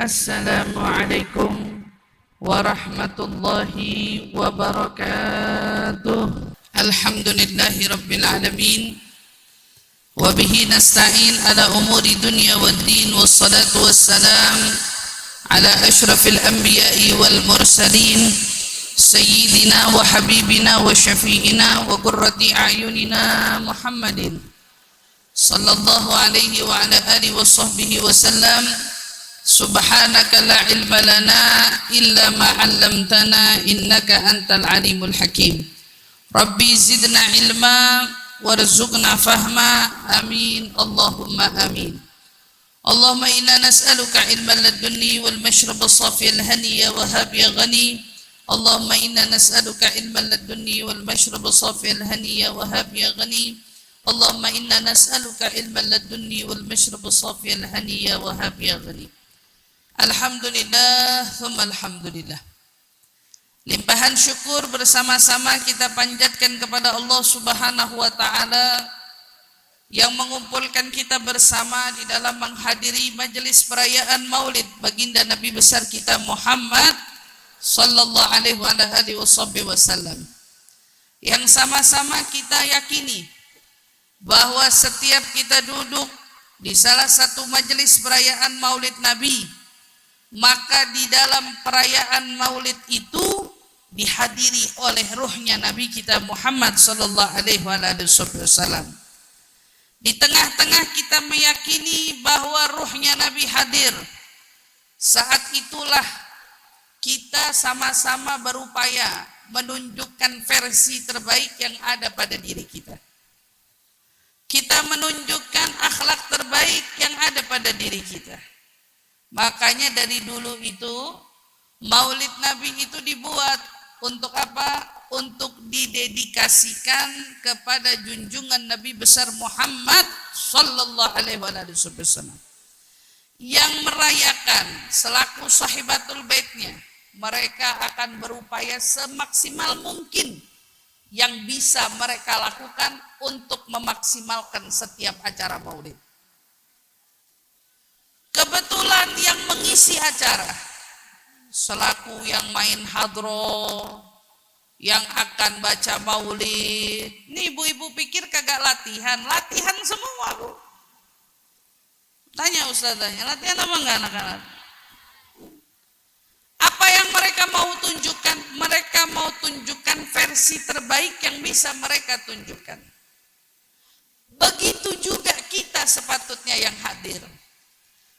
Assalamualaikum warahmatullahi wabarakatuh. Alhamdulillahi rabbil alamin. Wabihi nasta'in ala umuri dunya wad din. Wassalatu wassalam ala ashrafil anbiya'i wal mursalin, sayyidina wa habibina wa syafi'ina wa qurrati a'yunina Muhammadin sallallahu alaihi wa ala alihi wa sahbihi wa sallam. Subhanaka la ilma lana illa ma 'allamtana innaka antal alimul hakim. Rabbi zidna ilma warzuqna fahma. Amin Allahumma amin. Allahumma inna nas'aluka ilman ladunni wal mashrab as-safi al-hani ya wahhab ya ghani. Allahumma inna nas'aluka ilman ladunni wal mashrab as-safi al-hani ya wahhab ya ghani. Allahumma inna nas'aluka ilman ladunni wal mashrab as-safi al-hani ya wahhab ya ghani. Alhamdulillah, thumma alhamdulillah. Limpahan syukur bersama-sama kita panjatkan kepada Allah Subhanahu wa taala yang mengumpulkan kita bersama di dalam menghadiri majelis perayaan Maulid baginda Nabi besar kita Muhammad sallallahu alaihi wasallam. Yang sama-sama kita yakini bahwa setiap kita duduk di salah satu majelis perayaan Maulid Nabi, maka di dalam perayaan Maulid itu dihadiri oleh ruhnya Nabi kita Muhammad sallallahu alaihi wasallam. Di tengah-tengah kita meyakini bahwa ruhnya Nabi hadir. Saat itulah kita sama-sama berupaya menunjukkan versi terbaik yang ada pada diri kita. Kita menunjukkan akhlak terbaik yang ada pada diri kita. Makanya dari dulu itu Maulid Nabi itu dibuat untuk apa? Untuk didedikasikan kepada junjungan Nabi besar Muhammad sallallahu alaihi wasallam, yang merayakan selaku sahibatul baitnya. Mereka akan berupaya semaksimal mungkin yang bisa mereka lakukan untuk memaksimalkan setiap acara Maulid. Kebetulan yang mengisi acara selaku yang main hadroh, yang akan baca maulid. Nih ibu-ibu pikir kagak latihan? Latihan semua, Bu. Tanya ustazahnya, latihan apa enggak anak-anak? Apa yang mereka mau tunjukkan? Mereka mau tunjukkan versi terbaik yang bisa mereka tunjukkan. Begitu juga kita sepatutnya yang hadir.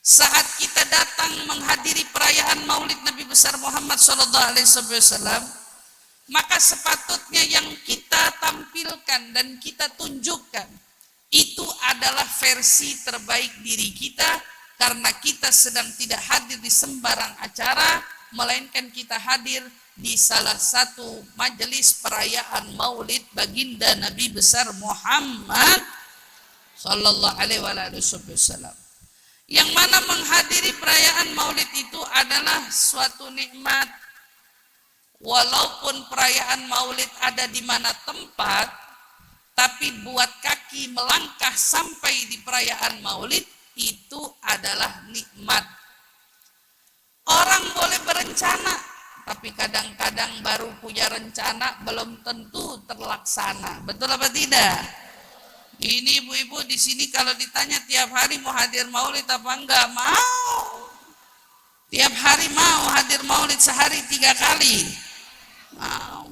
Saat kita datang menghadiri perayaan Maulid Nabi besar Muhammad sallallahu alaihi wasallam, maka sepatutnya yang kita tampilkan dan kita tunjukkan itu adalah versi terbaik diri kita, karena kita sedang tidak hadir di sembarang acara, melainkan kita hadir di salah satu majelis perayaan Maulid baginda Nabi besar Muhammad sallallahu alaihi wasallam. Yang mana menghadiri perayaan Maulid itu adalah suatu nikmat. Walaupun perayaan Maulid ada di mana tempat, tapi buat kaki melangkah sampai di perayaan Maulid itu adalah nikmat. Orang boleh berencana, tapi kadang-kadang baru punya rencana belum tentu terlaksana. Betul apa tidak? Ini ibu-ibu di sini kalau ditanya tiap hari mau hadir Maulid apa enggak? Mau. Tiap hari mau hadir Maulid, sehari 3 kali. Mau.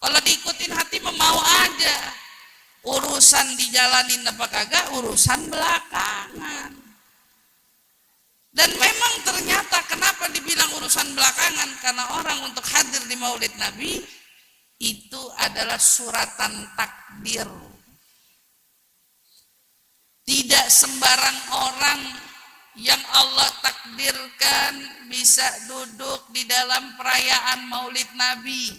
Kalau diikutin hati mau aja. Urusan dijalanin apa kagak, urusan belakangan. Dan memang ternyata kenapa dibilang urusan belakangan? Karena orang untuk hadir di Maulid Nabi itu adalah suratan takdir. Tidak sembarang orang yang Allah takdirkan bisa duduk di dalam perayaan Maulid Nabi.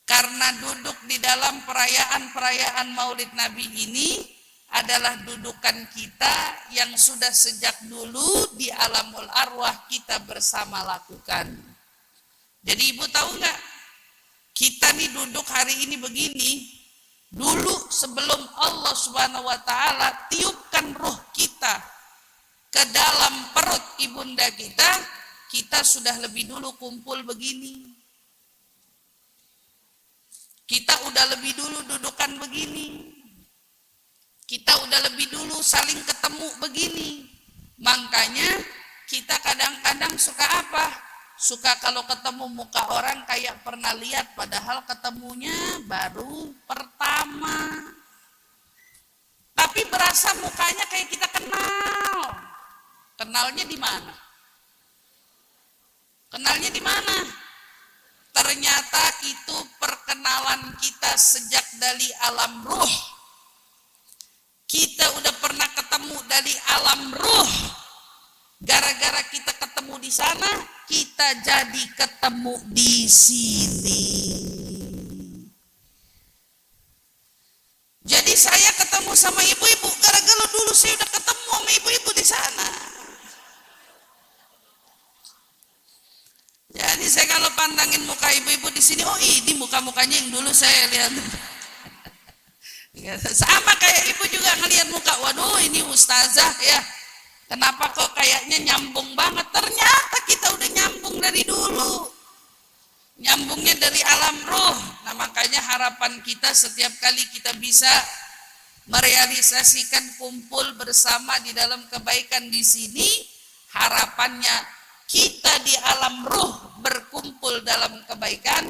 Karena duduk di dalam perayaan Maulid Nabi ini adalah dudukan kita yang sudah sejak dulu di alamul arwah kita bersama lakukan. Jadi ibu tahu nggak? Kita nih duduk hari ini begini. Dulu sebelum Allah Subhanahu wa taala tiupkan ruh kita ke dalam perut ibunda kita, kita sudah lebih dulu kumpul begini. Kita udah lebih dulu dudukan begini. Kita udah lebih dulu saling ketemu begini. Makanya kita kadang-kadang suka apa? Suka kalau ketemu muka orang kayak pernah lihat, padahal ketemunya baru pertama. Tapi berasa mukanya kayak kita kenal. Kenalnya di mana? Kenalnya di mana? Ternyata itu perkenalan kita sejak dari alam ruh. Kita udah pernah ketemu dari alam ruh. Gara-gara kita ketemu di sana, kita jadi ketemu di sini. Jadi saya ketemu sama ibu-ibu gara-gara dulu saya udah ketemu sama ibu-ibu di sana. Jadi saya kalau pandangin muka ibu-ibu di sini, oh ini muka-mukanya yang dulu saya lihat. Sama kayak ibu juga ngelihat muka, waduh ini ustazah ya. Kenapa kok kayaknya nyambung banget? Ternyata kita udah nyambung dari dulu. Nyambungnya dari alam ruh. Nah makanya harapan kita setiap kali kita bisa merealisasikan kumpul bersama di dalam kebaikan di sini, harapannya kita di alam ruh berkumpul dalam kebaikan,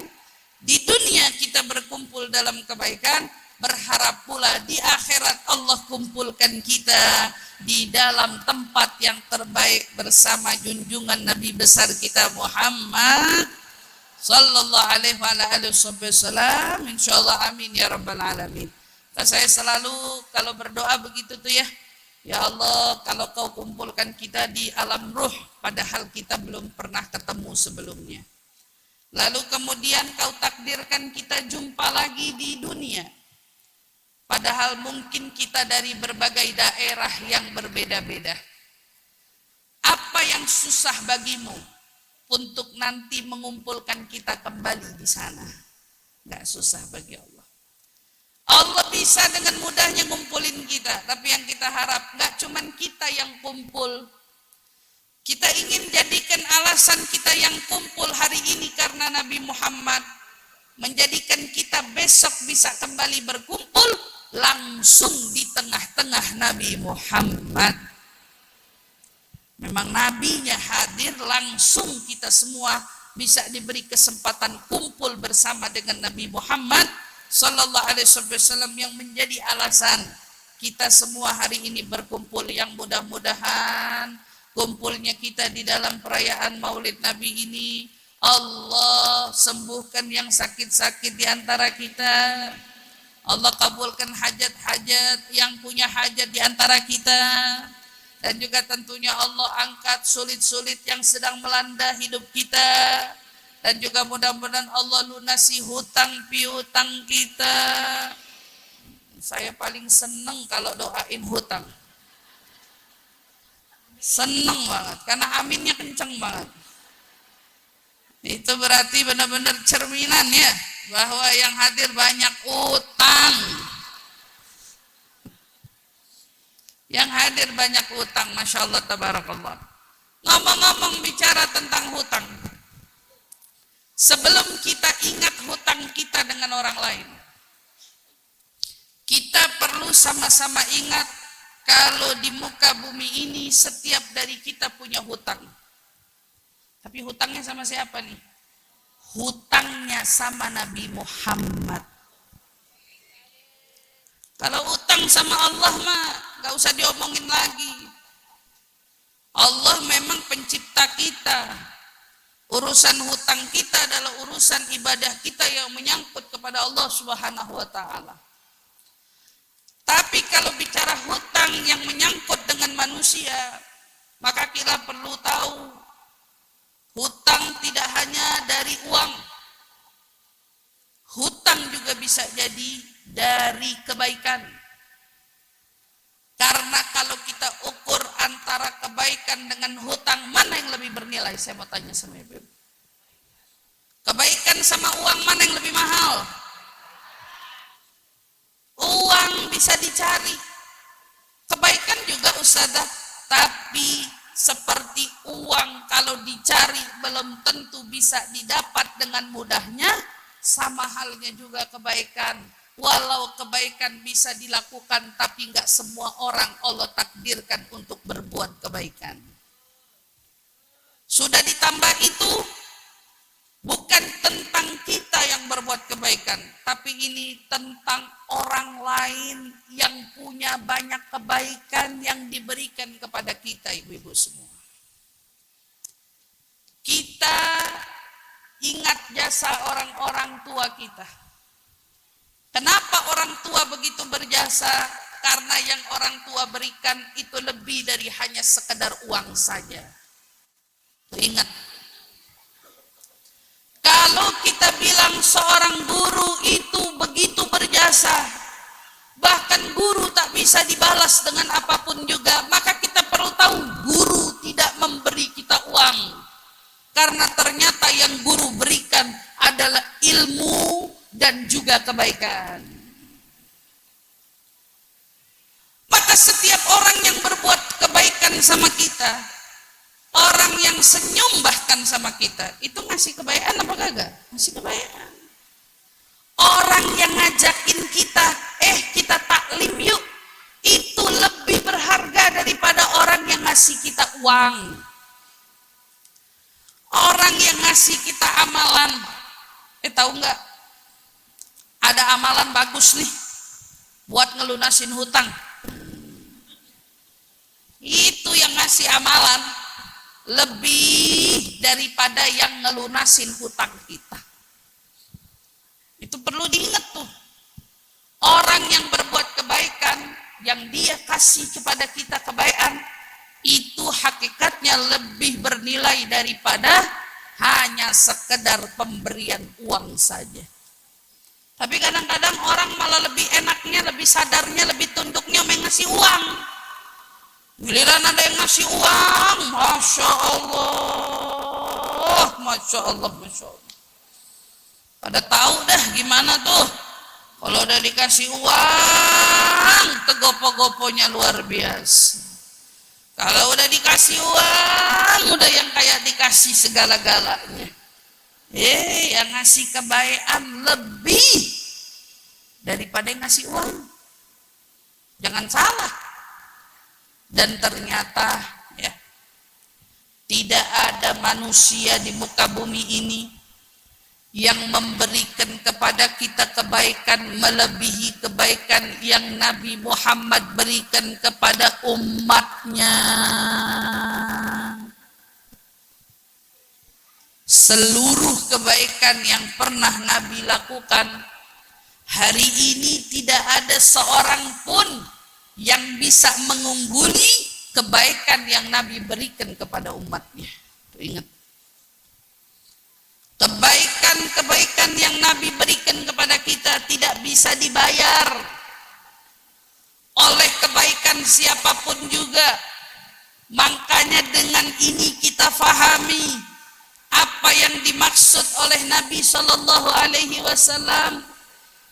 di dunia kita berkumpul dalam kebaikan, berharap pula di akhirat Allah kumpulkan kita di dalam tempat yang terbaik bersama junjungan Nabi besar kita Muhammad sallallahu alaihi wasallam. Insyaallah amin ya rabbal alamin. Saya selalu kalau berdoa begitu tuh ya. Ya Allah, kalau kau kumpulkan kita di alam ruh, padahal kita belum pernah ketemu sebelumnya. Lalu kemudian kau takdirkan kita jumpa lagi di dunia. Padahal mungkin kita dari berbagai daerah yang berbeda-beda. Apa yang susah bagimu untuk nanti mengumpulkan kita kembali di sana? Gak susah bagi Allah. Allah bisa dengan mudahnya ngumpulin kita. Tapi yang kita harap gak cuman kita yang kumpul. Kita ingin jadikan alasan kita yang kumpul hari ini karena Nabi Muhammad. Menjadikan kita besok bisa kembali berkumpul langsung di tengah-tengah Nabi Muhammad. Memang nabinya hadir, langsung kita semua bisa diberi kesempatan kumpul bersama dengan Nabi Muhammad sallallahu alaihi wasallam yang menjadi alasan kita semua hari ini berkumpul. Yang mudah-mudahan kumpulnya kita di dalam perayaan Maulid Nabi ini, Allah sembuhkan yang sakit-sakit di antara kita. Allah kabulkan hajat-hajat yang punya hajat di antara kita. Dan juga tentunya Allah angkat sulit-sulit yang sedang melanda hidup kita. Dan juga mudah-mudahan Allah lunasi hutang piutang kita. Saya paling seneng kalau doain hutang. Seneng banget, karena aminnya kenceng banget. Itu berarti benar-benar cerminan ya, bahwa yang hadir banyak utang. Yang hadir banyak utang, Masya Allah, tabarakallah. Ngomong-ngomong bicara tentang hutang, sebelum kita ingat hutang kita dengan orang lain, kita perlu sama-sama ingat kalau di muka bumi ini setiap dari kita punya hutang. Tapi hutangnya sama siapa nih? Hutangnya sama Nabi Muhammad. Kalau hutang sama Allah mah gak usah diomongin lagi. Allah memang pencipta kita. Urusan hutang kita adalah urusan ibadah kita yang menyangkut kepada Allah Subhanahu wa taala. Tapi kalau bicara hutang yang menyangkut dengan manusia, maka kita perlu tahu hutang tidak hanya dari uang. Hutang juga bisa jadi dari kebaikan. Karena kalau kita ukur antara kebaikan dengan hutang, mana yang lebih bernilai? Saya mau tanya sama ibu. Kebaikan sama uang, mana yang lebih mahal? Uang bisa dicari. Kebaikan juga Ustazah Tapi seperti uang kalau dicari belum tentu bisa didapat dengan mudahnya, sama halnya juga kebaikan. Walau kebaikan bisa dilakukan, tapi nggak semua orang Allah takdirkan untuk berbuat kebaikan. Sudah ditambah itu, bukan tentang kita yang berbuat kebaikan, tapi ini tentang orang lain yang punya banyak kebaikan yang diberikan kepada kita, ibu-ibu semua. Kita ingat jasa orang-orang tua kita. Kenapa orang tua begitu berjasa? Karena yang orang tua berikan itu lebih dari hanya sekedar uang saja. Ingat, kalau kita bilang seorang guru itu begitu berjasa, bahkan guru tak bisa dibalas dengan apapun juga, maka kita perlu tahu guru tidak memberi kita uang. Karena ternyata yang guru berikan adalah ilmu dan juga kebaikan. Maka setiap orang yang berbuat kebaikan sama kita, orang yang senyum bahkan sama kita, itu ngasih kebaikan apa kagak? Ngasih kebaikan. Orang yang ngajakin kita, kita taklim yuk, itu lebih berharga daripada orang yang ngasih kita uang. Orang yang ngasih kita amalan, tahu nggak? Ada amalan bagus nih buat ngelunasin hutang. Itu yang ngasih amalan lebih daripada yang ngelunasin hutang kita. Itu perlu diingat tuh. Orang yang berbuat kebaikan, yang dia kasih kepada kita kebaikan, itu hakikatnya lebih bernilai daripada hanya sekedar pemberian uang saja. Tapi kadang-kadang orang malah lebih enaknya, lebih sadarnya, lebih tunduknya mengasih uang. Giliran ada yang ngasih uang, Masya Allah, Masya Allah, Masya Allah. Pada tahu dah gimana tuh. Kalau udah dikasih uang, tegopo-goponya luar biasa. Kalau udah dikasih uang, udah yang kayak dikasih segala-galanya. Yang ngasih kebaikan lebih daripada yang ngasih uang. Jangan salah. Dan ternyata tidak ada manusia di muka bumi ini yang memberikan kepada kita kebaikan melebihi kebaikan yang Nabi Muhammad berikan kepada umatnya. Seluruh kebaikan yang pernah Nabi lakukan, hari ini tidak ada seorang pun yang bisa mengungguli kebaikan yang Nabi berikan kepada umatnya. Ingat, kebaikan-kebaikan yang Nabi berikan kepada kita tidak bisa dibayar oleh kebaikan siapapun juga. Makanya dengan ini kita fahami apa yang dimaksud oleh Nabi Shallallahu Alaihi Wasallam.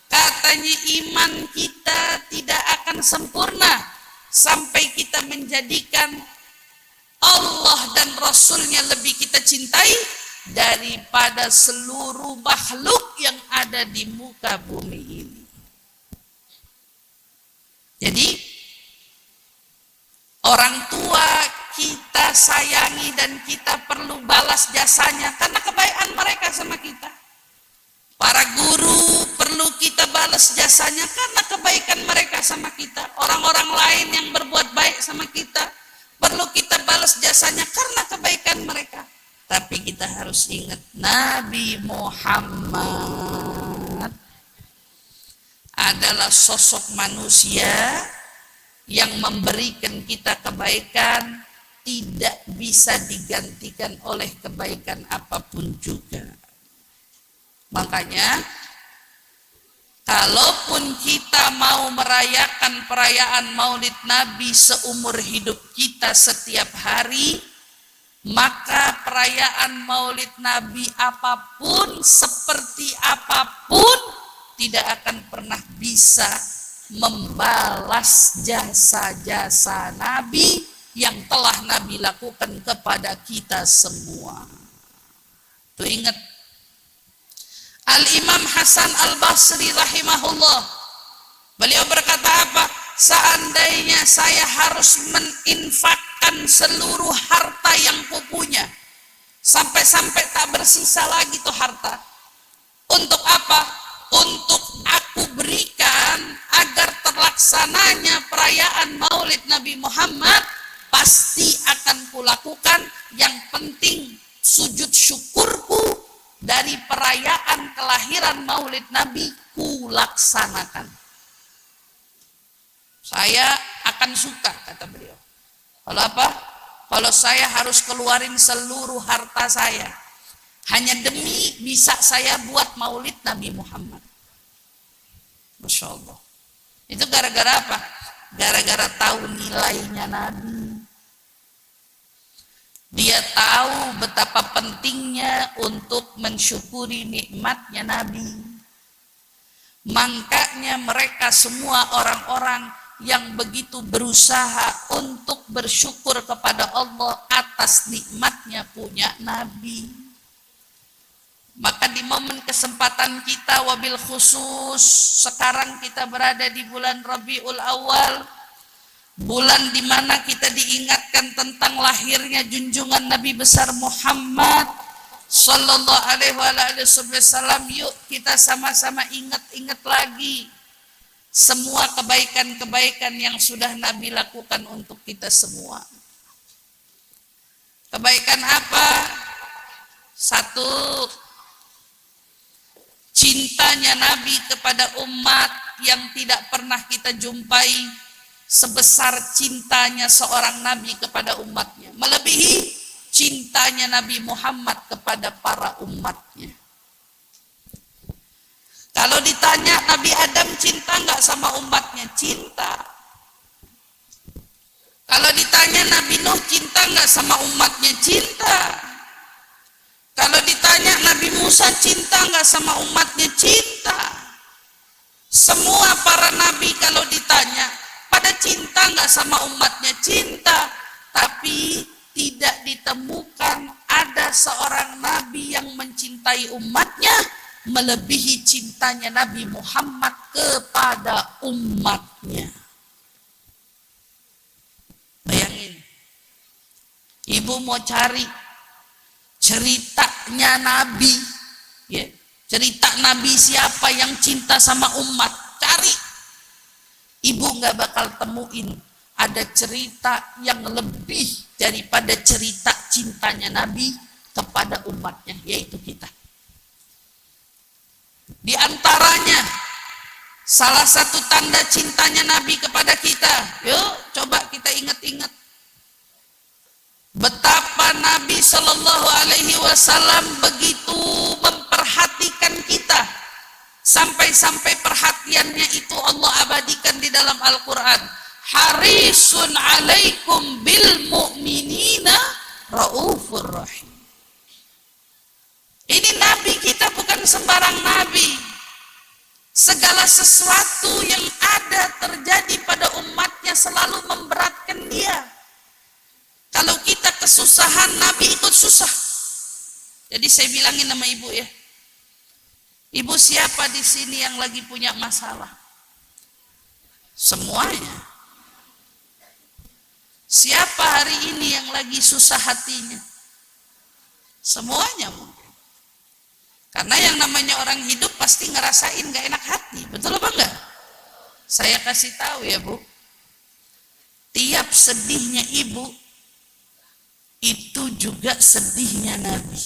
Katanya iman kita tidak akan sempurna sampai kita menjadikan Allah dan Rasulnya lebih kita cintai daripada seluruh makhluk yang ada di muka bumi ini. Jadi orang tua kita sayangi dan kita perlu balas jasanya karena kebaikan mereka sama kita. Para guru perlu kita balas jasanya karena kebaikan mereka sama kita. Orang-orang lain yang berbuat baik sama kita perlu kita balas jasanya karena kebaikan mereka. Tapi kita harus ingat, Nabi Muhammad adalah sosok manusia yang memberikan kita kebaikan, tidak bisa digantikan oleh kebaikan apapun juga. Makanya kalaupun kita mau merayakan perayaan Maulid Nabi seumur hidup kita setiap hari, maka perayaan Maulid Nabi apapun, seperti apapun, tidak akan pernah bisa membalas jasa-jasa Nabi yang telah Nabi lakukan kepada kita semua. Tuh ingat, Al-Imam Hasan Al-Basri rahimahullah, beliau berkata apa? Seandainya saya harus meninfakkan seluruh harta yang kupunya, sampai-sampai tak bersisa lagi tuh harta. Untuk apa? Untuk aku berikan agar terlaksananya perayaan Maulid Nabi Muhammad, pasti akan kulakukan. Yang penting sujud syukurku dari perayaan kelahiran Maulid Nabi kulaksanakan. Saya akan suka, kata beliau. Kalau apa? Kalau saya harus keluarin seluruh harta saya, hanya demi bisa saya buat Maulid Nabi Muhammad. Masya Allah. Itu gara-gara apa? Gara-gara tahu nilainya Nabi. Dia tahu betapa pentingnya untuk mensyukuri nikmatnya Nabi. Makanya mereka semua orang-orang yang begitu berusaha untuk bersyukur kepada Allah atas nikmatnya punya Nabi. Maka di momen kesempatan kita, wabil khusus sekarang kita berada di bulan Rabiul Awal, bulan di mana kita diingatkan tentang lahirnya junjungan Nabi besar Muhammad sallallahu alaihi wasallam. Yuk kita sama-sama ingat-ingat lagi semua kebaikan-kebaikan yang sudah Nabi lakukan untuk kita semua. Kebaikan apa? Satu, cintanya Nabi kepada umat yang tidak pernah kita jumpai sebesar cintanya seorang Nabi kepada umatnya, melebihi cintanya Nabi Muhammad kepada para umatnya. Kalau ditanya Nabi Adam cinta nggak sama umatnya? Cinta. Kalau ditanya Nabi Nuh cinta nggak sama umatnya? Cinta. Kalau ditanya Nabi Musa cinta nggak sama umatnya? Cinta. Semua para nabi kalau ditanya pada cinta nggak sama umatnya? Cinta. Tapi tidak ditemukan ada seorang nabi yang mencintai umatnya melebihi cintanya Nabi Muhammad kepada umatnya. Bayangin, ibu mau cari ceritanya Nabi, ya, cerita Nabi siapa yang cinta sama umat, cari. Ibu nggak bakal temuin ada cerita yang lebih daripada cerita cintanya Nabi kepada umatnya, yaitu kita. Di antaranya salah satu tanda cintanya Nabi kepada kita, yuk coba kita ingat-ingat betapa Nabi Shallallahu Alaihi Wasallam begitu memperhatikan kita, sampai-sampai perhatiannya itu Allah abadikan di dalam Al-Quran. Harisun alaikum bil mu'minina raufur rahim. Ini Nabi kita bukan sembarang Nabi. Segala sesuatu yang ada terjadi pada umatnya selalu memberatkan dia. Kalau kita kesusahan, Nabi ikut susah. Jadi saya bilangin sama ibu ya, ibu siapa di sini yang lagi punya masalah? Semuanya. Siapa hari ini yang lagi susah hatinya? Semuanya mungkin. Karena yang namanya orang hidup pasti ngerasain gak enak hati. Betul apa enggak? Saya kasih tahu ya Bu, tiap sedihnya ibu itu juga sedihnya Nabi.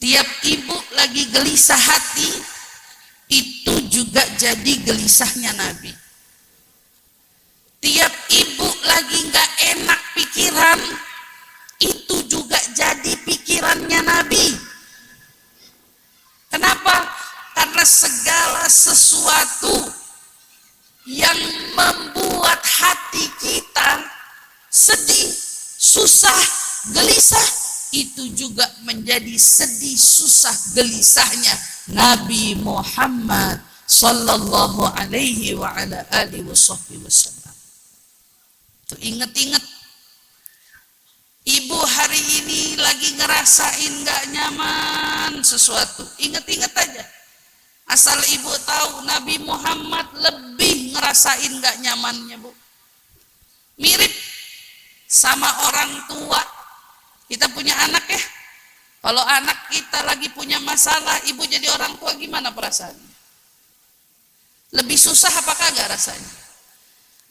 Tiap ibu lagi gelisah hati, itu juga jadi gelisahnya Nabi. Tiap ibu lagi gak enak pikiran, itu juga jadi pikirannya Nabi. Kenapa? Karena segala sesuatu yang membuat hati kita sedih, susah, gelisah, itu juga menjadi sedih, susah, gelisahnya Nabi Muhammad sallallahu alaihi wa ala alihi wasallam. Tuh inget-inget. Ibu hari ini lagi ngerasain gak nyaman sesuatu. Inget-inget aja. Asal ibu tahu Nabi Muhammad lebih ngerasain gak nyamannya, Bu. Mirip sama orang tua. Kita punya anak ya. Kalau anak kita lagi punya masalah, ibu jadi orang tua gimana perasaannya? Lebih susah apa kagak rasanya?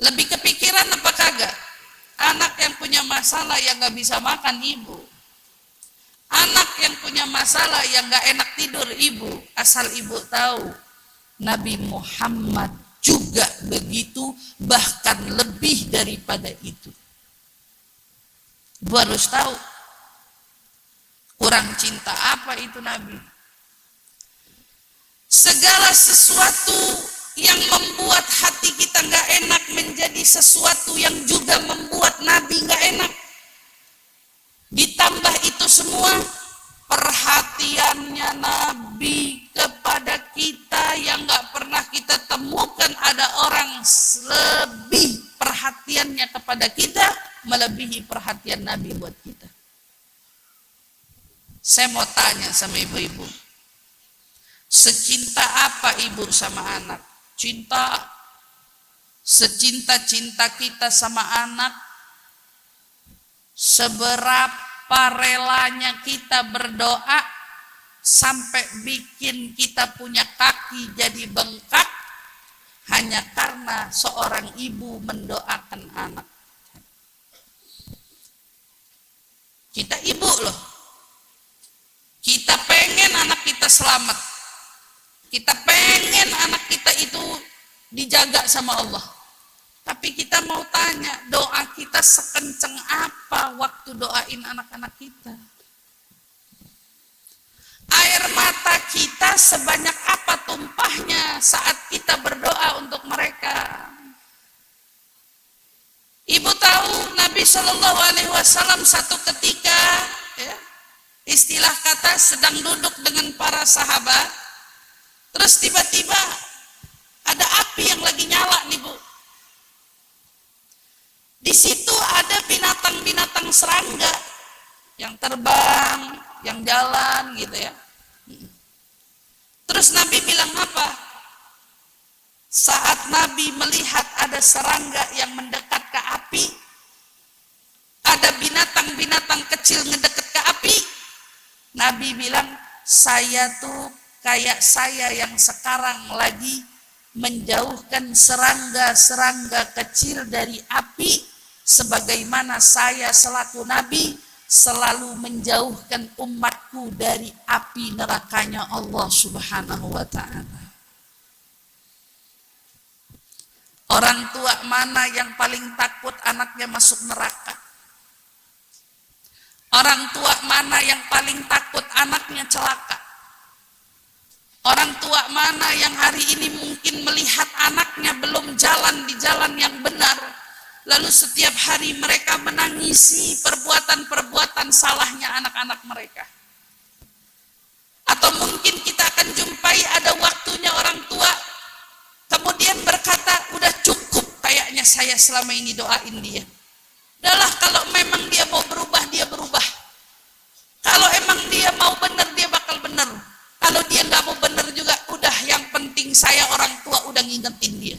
Lebih kepikiran apa kagak? Anak yang punya masalah yang gak bisa makan ibu. Anak yang punya masalah yang gak enak tidur ibu. Asal ibu tahu Nabi Muhammad juga begitu, bahkan lebih daripada itu. Ibu harus tahu kurang cinta apa itu Nabi. Segala sesuatu yang membuat hati kita gak enak menjadi sesuatu yang juga membuat Nabi gak enak. Ditambah itu semua, perhatiannya Nabi kepada kita yang gak pernah kita temukan ada orang lebih perhatiannya kepada kita melebihi perhatian Nabi buat kita. Saya mau tanya sama ibu-ibu, secinta apa ibu sama anak? Cinta, secinta-cinta kita sama anak, seberapa relanya kita berdoa sampai bikin kita punya kaki jadi bengkak hanya karena seorang ibu mendoakan anak. Kita ibu loh. Kita pengen anak kita selamat. Kita pengen anak kita itu dijaga sama Allah. Tapi kita mau tanya, doa kita sekenceng apa waktu doain anak-anak kita? Air mata kita sebanyak apa tumpahnya saat kita berdoa untuk mereka? Ibu tahu Nabi Shallallahu Alaihi Wasallam satu ketika, ya, istilah kata sedang duduk dengan para sahabat, terus tiba-tiba ada api yang lagi nyala nih Bu. Di situ ada binatang-binatang serangga yang terbang, yang jalan gitu ya. Terus Nabi bilang apa? Saat Nabi melihat ada serangga yang mendekat ke api, ada binatang-binatang kecil mendekat ke api, Nabi bilang, saya tuh kayak saya yang sekarang lagi menjauhkan serangga-serangga kecil dari api, sebagaimana saya selaku Nabi selalu menjauhkan umatku dari api nerakanya Allah Subhanahu wa ta'ala. Orang tua mana yang paling takut anaknya masuk neraka? Orang tua mana yang paling takut anaknya celaka? Orang tua mana yang hari ini mungkin melihat anaknya belum jalan di jalan yang benar, lalu setiap hari mereka menangisi perbuatan-perbuatan salahnya anak-anak mereka? Atau mungkin kita akan jumpai ada waktunya orang tua kemudian berkata, udah cukup kayaknya saya selama ini doain dia. Udahlah, kalau memang dia mau berubah, dia berubah. Kalau emang dia mau benar, dia bakal benar. Kalau dia nggak mau benar juga, udah, yang penting saya orang tua udah ngingetin dia.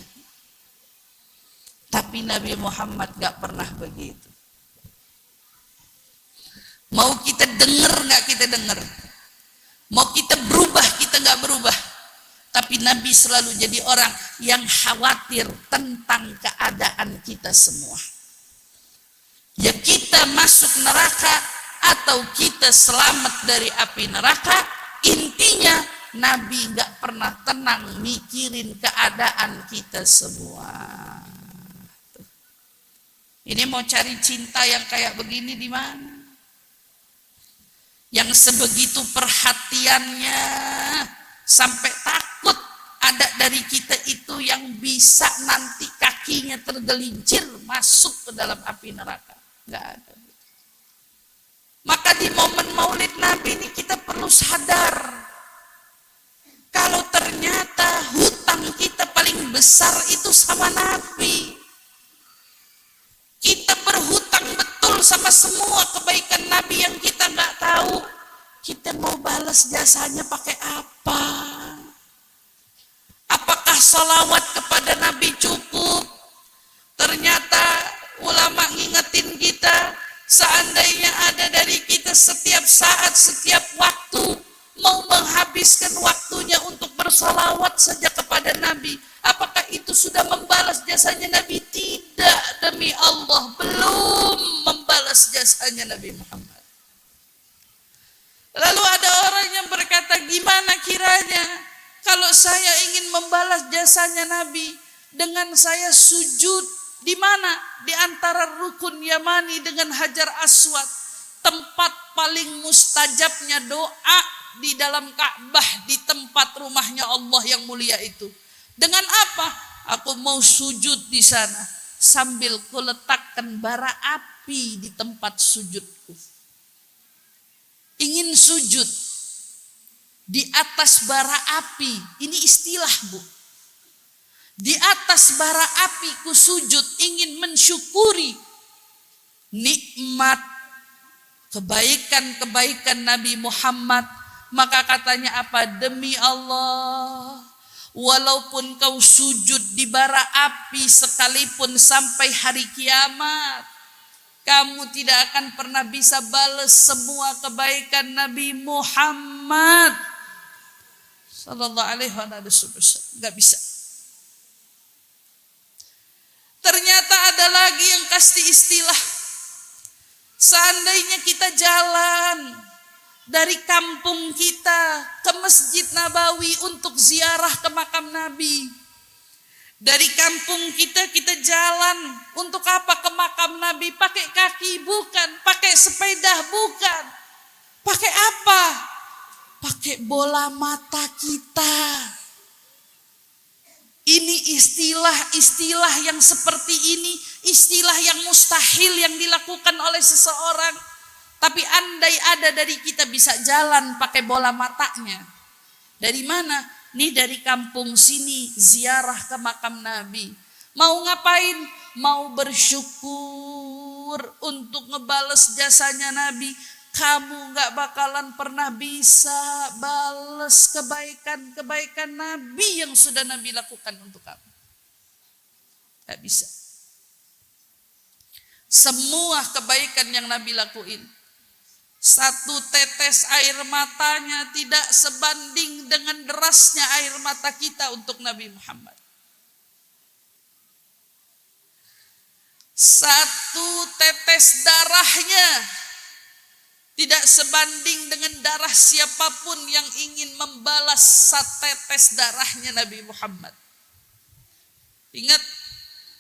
Tapi Nabi Muhammad nggak pernah begitu. Mau kita dengar nggak kita dengar, mau kita berubah kita nggak berubah. Tapi Nabi selalu jadi orang yang khawatir tentang keadaan kita semua. Ya kita masuk neraka atau kita selamat dari api neraka, intinya Nabi gak pernah tenang mikirin keadaan kita semua. Ini mau cari cinta yang kayak begini di mana? Yang sebegitu perhatiannya sampai takut ada dari kita itu yang bisa nanti kakinya tergelincir masuk ke dalam api neraka. Gak ada. Maka di momen Maulid Nabi ini kita perlu sadar kalau ternyata hutang kita paling besar itu sama Nabi. semua kebaikan Nabi yang kita nggak tahu, kita mau balas jasanya pakai apa? Apakah salawat kepada Nabi cukup? Ternyata ulama ngingetin kita, seandainya ada dari kita setiap saat, setiap waktu mau menghabiskan waktunya untuk bersalawat saja kepada Nabi, apakah itu sudah membalas jasanya Nabi? Tidak, demi Allah, belum membalas jasanya Nabi Muhammad. Lalu ada orang yang berkata, gimana kiranya kalau saya ingin membalas jasanya Nabi dengan saya sujud di mana? Di antara rukun Yamani dengan Hajar Aswad, tempat paling mustajabnya doa di dalam Ka'bah, di tempat rumahnya Allah yang mulia itu. Dengan apa? Aku mau sujud di sana sambil kuletakkan bara api di tempat sujudku. Ingin sujud di atas bara api. Ini istilah, Bu. Di atas bara api ku sujud, ingin mensyukuri nikmat kebaikan-kebaikan Nabi Muhammad. Maka katanya apa? Demi Allah, walaupun kau sujud di bara api sekalipun sampai hari kiamat, kamu tidak akan pernah bisa balas semua kebaikan Nabi Muhammad sallallahu alaihi wasallam. Gak bisa. Ternyata ada lagi yang kasih istilah. Seandainya kita jalan dari kampung kita ke Masjid Nabawi untuk ziarah ke makam Nabi. Dari kampung kita jalan untuk apa ke makam Nabi? Pakai kaki bukan, pakai sepeda bukan. Pakai apa? Pakai bola mata kita. Ini istilah-istilah yang seperti ini, istilah yang mustahil yang dilakukan oleh seseorang. Tapi andai ada dari kita bisa jalan pakai bola matanya. Dari mana? Nih dari kampung sini ziarah ke makam Nabi. Mau ngapain? Mau bersyukur untuk ngebales jasanya Nabi. Kamu gak bakalan pernah bisa bales kebaikan-kebaikan Nabi yang sudah Nabi lakukan untuk kamu. Gak bisa. Semua kebaikan yang Nabi lakuin, satu tetes air matanya tidak sebanding dengan derasnya air mata kita untuk Nabi Muhammad. Satu tetes darahnya tidak sebanding dengan darah siapapun yang ingin membalas setetes darahnya Nabi Muhammad. Ingat,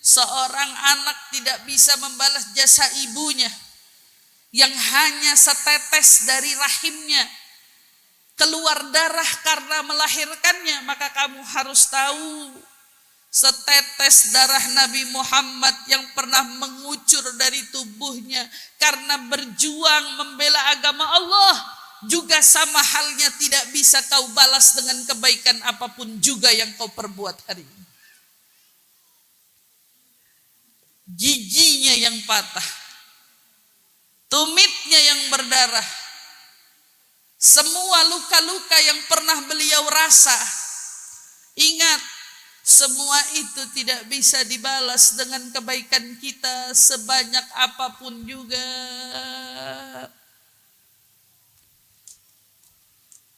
seorang anak tidak bisa membalas jasa ibunya yang hanya setetes dari rahimnya keluar darah karena melahirkannya. Maka kamu harus tahu, setetes darah Nabi Muhammad yang pernah mengucur dari tubuhnya karena berjuang membela agama Allah, juga sama halnya tidak bisa kau balas dengan kebaikan apapun juga yang kau perbuat hari ini. Giginya yang patah, tumitnya yang berdarah, semua luka-luka yang pernah beliau rasa, ingat, semua itu tidak bisa dibalas dengan kebaikan kita sebanyak apapun juga.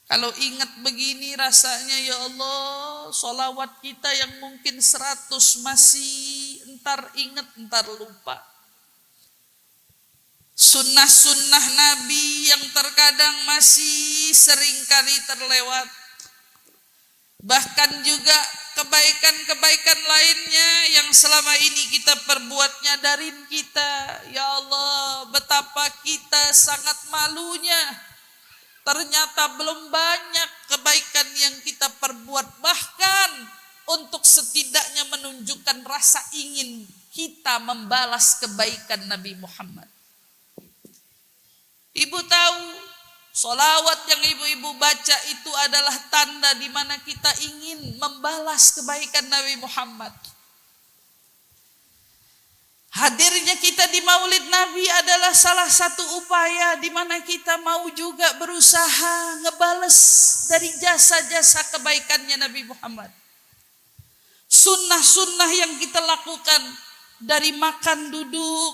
Kalau ingat begini rasanya, ya Allah, sholawat kita yang mungkin 100 masih entar ingat, entar lupa. Sunnah-sunnah Nabi yang terkadang masih seringkali terlewat. Bahkan juga kebaikan-kebaikan lainnya yang selama ini kita perbuat nyadarin kita. Ya Allah, betapa kita sangat malunya. Ternyata belum banyak kebaikan yang kita perbuat. Bahkan untuk setidaknya menunjukkan rasa ingin kita membalas kebaikan Nabi Muhammad. Ibu tahu, sholawat yang ibu-ibu baca itu adalah tanda di mana kita ingin membalas kebaikan Nabi Muhammad. Hadirnya kita di Maulid Nabi adalah salah satu upaya di mana kita mau juga berusaha ngebales dari jasa-jasa kebaikannya Nabi Muhammad. Sunnah-sunnah yang kita lakukan, dari makan duduk,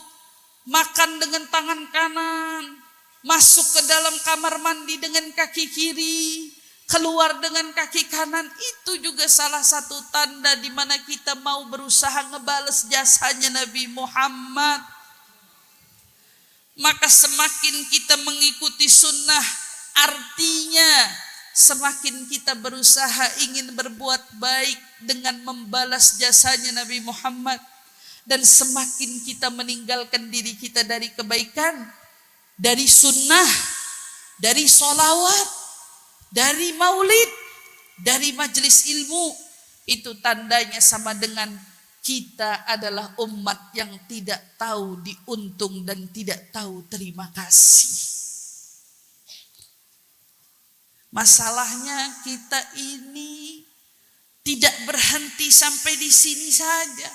makan dengan tangan kanan, masuk ke dalam kamar mandi dengan kaki kiri, keluar dengan kaki kanan, itu juga salah satu tanda di mana kita mau berusaha ngebales jasanya Nabi Muhammad. Maka semakin kita mengikuti sunnah, artinya semakin kita berusaha ingin berbuat baik dengan membalas jasanya Nabi Muhammad. Dan semakin kita meninggalkan diri kita dari kebaikan, dari sunnah, dari sholawat, dari maulid, dari majelis ilmu, itu tandanya sama dengan kita adalah umat yang tidak tahu diuntung dan tidak tahu terima kasih. Masalahnya kita ini tidak berhenti sampai di sini saja.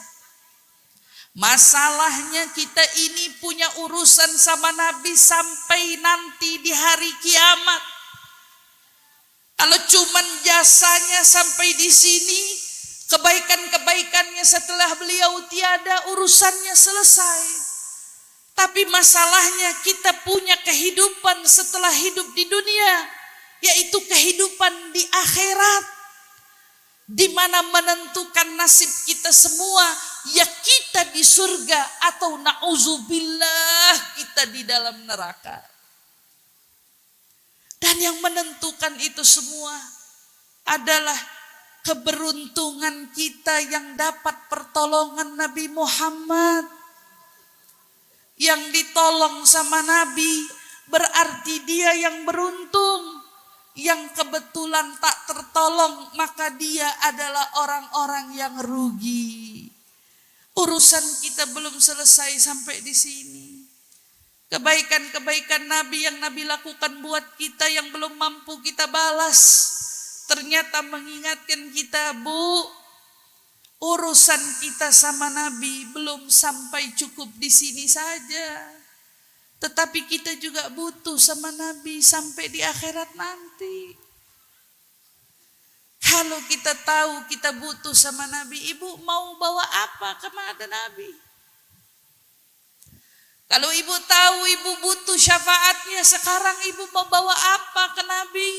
Masalahnya kita ini punya urusan sama Nabi sampai nanti di hari kiamat. Kalau cuman jasanya sampai di sini, kebaikan-kebaikannya setelah beliau tiada, urusannya selesai. Tapi masalahnya kita punya kehidupan setelah hidup di dunia, yaitu kehidupan di akhirat, di mana menentukan nasib kita semua, ya kita di surga atau na'udzubillah kita di dalam neraka. Dan yang menentukan itu semua adalah keberuntungan kita yang dapat pertolongan Nabi Muhammad. Yang ditolong sama Nabi berarti dia yang beruntung. Yang kebetulan tak tertolong, maka dia adalah orang-orang yang rugi. Urusan kita belum selesai sampai di sini. Kebaikan-kebaikan Nabi yang Nabi lakukan buat kita yang belum mampu kita balas, ternyata mengingatkan kita, Bu, urusan kita sama Nabi belum sampai cukup di sini saja. Tetapi kita juga butuh sama Nabi sampai di akhirat nanti. Kalau kita tahu kita butuh sama Nabi, Ibu mau bawa apa kepada Nabi? Kalau Ibu tahu Ibu butuh syafaatnya, sekarang Ibu mau bawa apa ke Nabi?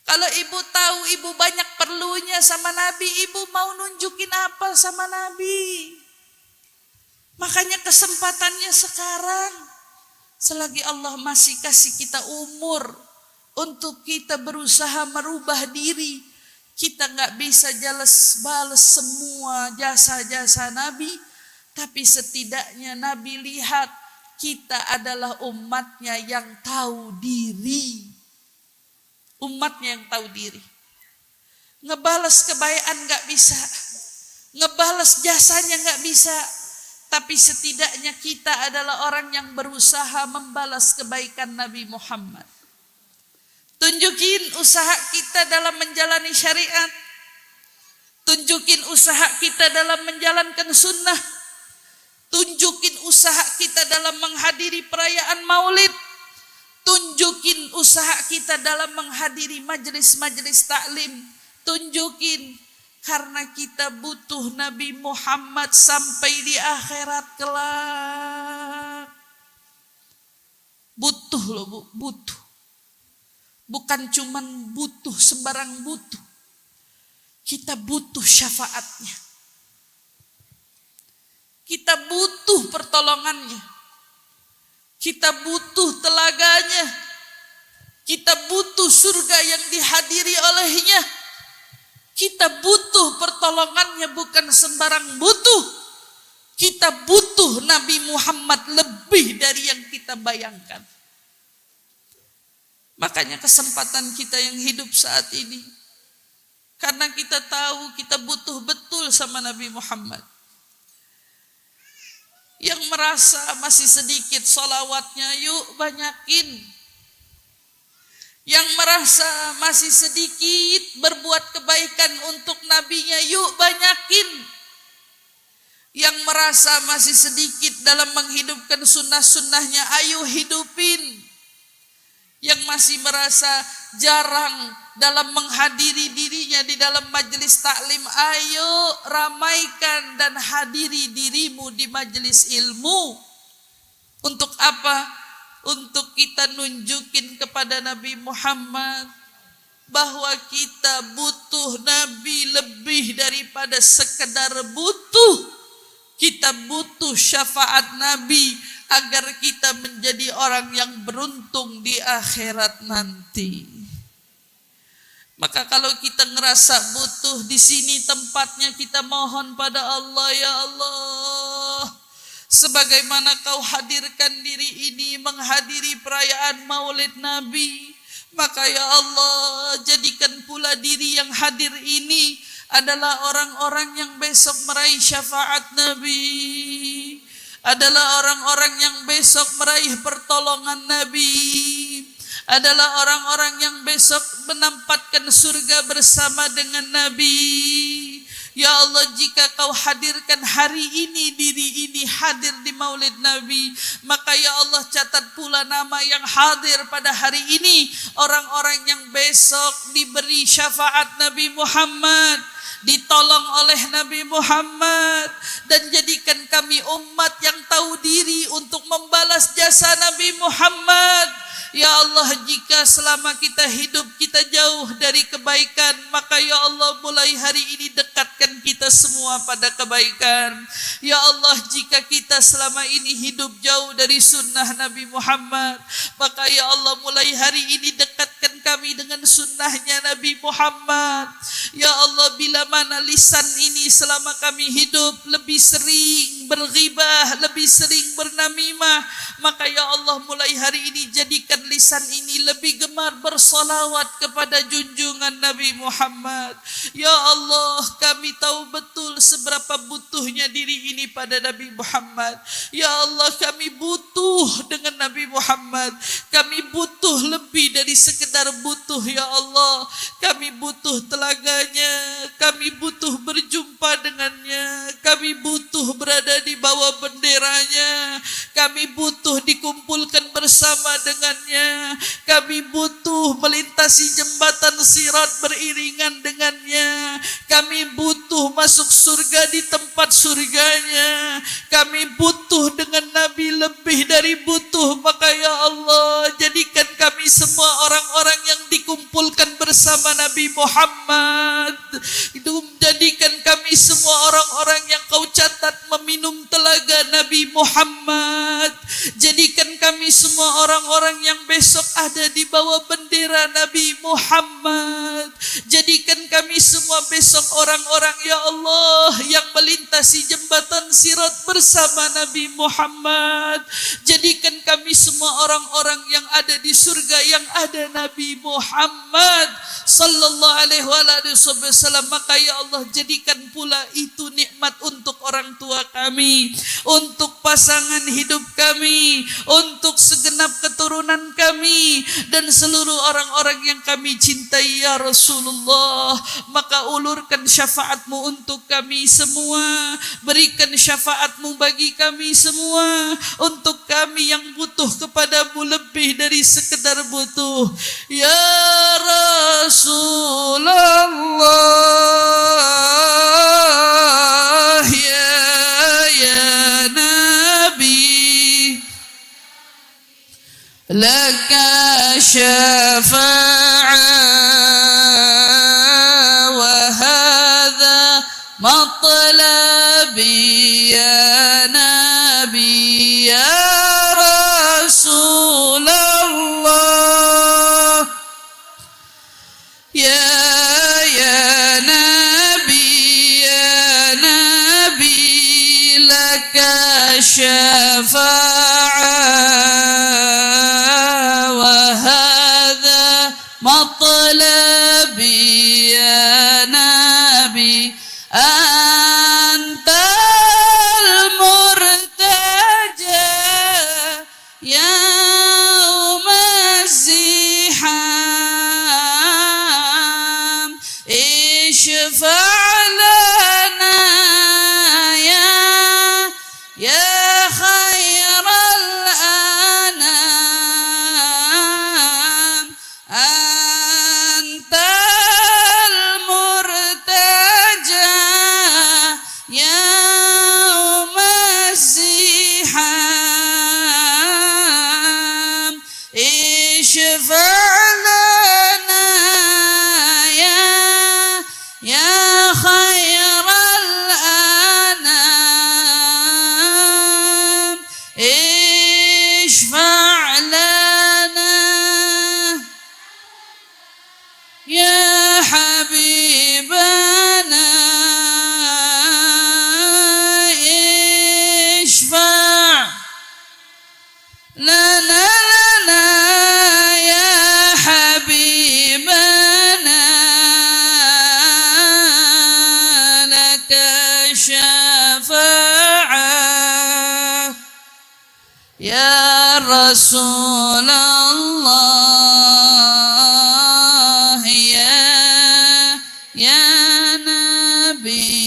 Kalau Ibu tahu Ibu banyak perlunya sama Nabi, Ibu mau nunjukin apa sama Nabi? Makanya kesempatannya sekarang, selagi Allah masih kasih kita umur untuk kita berusaha merubah diri, kita nggak bisa bales semua jasa-jasa Nabi, tapi setidaknya Nabi lihat kita adalah umatnya yang tahu diri, umatnya yang tahu diri. Ngebales kebaikan nggak bisa, ngebales jasanya nggak bisa. Tapi setidaknya kita adalah orang yang berusaha membalas kebaikan Nabi Muhammad. Tunjukin usaha kita dalam menjalani syariat. Tunjukin usaha kita dalam menjalankan sunnah. Tunjukin usaha kita dalam menghadiri perayaan maulid. Tunjukin usaha kita dalam menghadiri majelis-majelis taklim. Tunjukin. Karena kita butuh Nabi Muhammad sampai di akhirat kelak. Butuh loh Bu, butuh. Bukan cuman butuh sembarang butuh. Kita butuh syafaatnya. Kita butuh pertolongannya. Kita butuh telaganya. Kita butuh surga yang dihadiri olehnya. Kita butuh pertolongannya, bukan sembarang butuh. Kita butuh Nabi Muhammad lebih dari yang kita bayangkan. Makanya kesempatan kita yang hidup saat ini, karena kita tahu kita butuh betul sama Nabi Muhammad. Yang merasa masih sedikit sholawatnya, yuk banyakin. Yang merasa masih sedikit berbuat kebaikan untuk nabinya, yuk banyakin. Yang merasa masih sedikit dalam menghidupkan sunnah-sunnahnya, ayo hidupin. Yang masih merasa jarang dalam menghadiri dirinya di dalam majelis taklim, ayo ramaikan dan hadiri dirimu di majelis ilmu. Untuk apa? Untuk kita nunjukin kepada Nabi Muhammad bahwa kita butuh Nabi lebih daripada sekedar butuh. Kita butuh syafaat Nabi agar kita menjadi orang yang beruntung di akhirat nanti. Maka kalau kita ngerasa butuh, di sini tempatnya kita mohon pada Allah, ya Allah, sebagaimana kau hadirkan diri ini menghadiri perayaan Maulid Nabi, maka ya Allah, jadikan pula diri yang hadir ini adalah orang-orang yang besok meraih syafaat Nabi, adalah orang-orang yang besok meraih pertolongan Nabi, adalah orang-orang yang besok menempatkan surga bersama dengan Nabi. Ya Allah, jika kau hadirkan hari ini, diri ini hadir di Maulid Nabi, maka ya Allah catat pula nama yang hadir pada hari ini, orang-orang yang besok diberi syafaat Nabi Muhammad, ditolong oleh Nabi Muhammad, dan jadikan kami umat yang tahu diri untuk membalas jasa Nabi Muhammad. Ya Allah, jika selama kita hidup kita jauh dari kebaikan, maka ya Allah mulai hari ini dekatkan kita semua pada kebaikan. Ya Allah, jika kita selama ini hidup jauh dari sunnah Nabi Muhammad, maka ya Allah mulai hari ini dekatkan kami dengan sunnahnya Nabi Muhammad. Ya Allah, bila mana lisan ini selama kami hidup lebih sering berghibah, lebih sering bernamimah, maka ya Allah mulai hari ini jadikan lisan ini lebih gemar bersolawat kepada junjungan Nabi Muhammad. Ya Allah, kami tahu betul seberapa butuhnya diri ini pada Nabi Muhammad. Ya Allah, kami butuh dengan Nabi Muhammad. Kami butuh lebih dari sekedar butuh, ya Allah. Kami butuh telaganya, kami butuh berjumpa dengannya, kami butuh berada di bawah benderanya, kami butuh dikumpulkan bersama dengannya, kami butuh melintasi jembatan sirat beriringan dengannya, kami butuh masuk surga di tempat surganya, kami butuh dengan Nabi lebih dari butuh. Maka ya Allah, jadikan kami semua orang-orang yang dikumpulkan bersama Nabi Muhammad. Itu menjadikan kami semua orang-orang yang kau catat meminum telaga Nabi Muhammad. Jadikan kami semua orang-orang yang besok ada di bawah bendera Nabi Muhammad. Jadikan kami semua besok orang-orang, ya Allah, yang melintasi jembatan sirat bersama Nabi Muhammad. Jadikan kami semua orang-orang yang ada di surga yang ada Nabi Muhammad sallallahu alaihi wasallam. Maka ya Allah, jadikan pula itu nikmat untuk orang tua kami, untuk pasangan hidup kami, untuk segenap keturunan kami, dan seluruh orang-orang yang kami cintai ya Rasulullah. Maka ulurkan syafaatmu untuk kami semua, berikan syafaatmu bagi kami semua, untuk kami yang butuh kepadamu lebih dari sekedar butuh. Ya Rasulullah, ya Nabi, laka syafa'a wa hadha matlabi ya Nabi, ya Rasulullah, ya Nabi, ya Nabi, laka syafa'a wa hadha matlabi ya Nabi, antal murtaja yaum az-ziham, ishfa' lana ya اشفع لنا يا خير الأنام اشفع لنا يا حبيبنا اشفع لنا يا حبيبنا لك شفاعة يا رسول الله يا نبي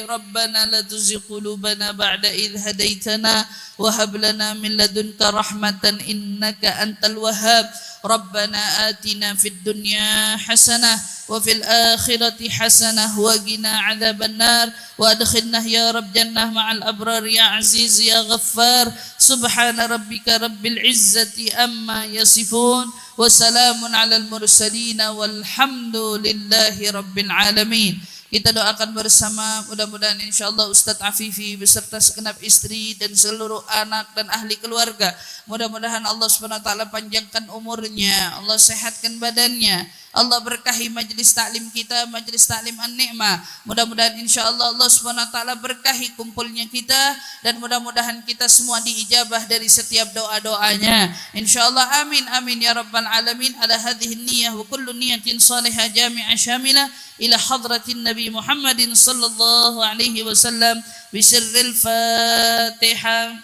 ربنا لا تزغ قلوبنا بعد إذ هديتنا وهب لنا من لدنك رحمة إنك أنت الوهاب ربنا آتنا في الدنيا حسنة وفي الآخرة حسنة وقنا عذاب النار وأدخلنا يا رب جنة مع الأبرار يا عزيز يا غفار سبحان ربك رب العزة أما يصفون وسلام على المرسلين والحمد لله رب العالمين. Kita doakan bersama, mudah-mudahan insyaallah Ustadz Afifi beserta segenap istri dan seluruh anak dan ahli keluarga, mudah-mudahan Allah SWT panjangkan umurnya, Allah sehatkan badannya, Allah berkahi majlis taklim kita, majlis taklim An-Ni'mah. Mudah-mudahan insyaallah Allah SWT berkahi kumpulnya kita, dan mudah-mudahan kita semua diijabah dari setiap doa-doanya insyaallah. Amin amin ya rabbal alamin. Ala hadhihi niyyah wa kullu niyatin salihah jami'ah syamilah ila hadratin Nabi Muhammadin sallallahu alaihi wasallam bisirril Fatihah.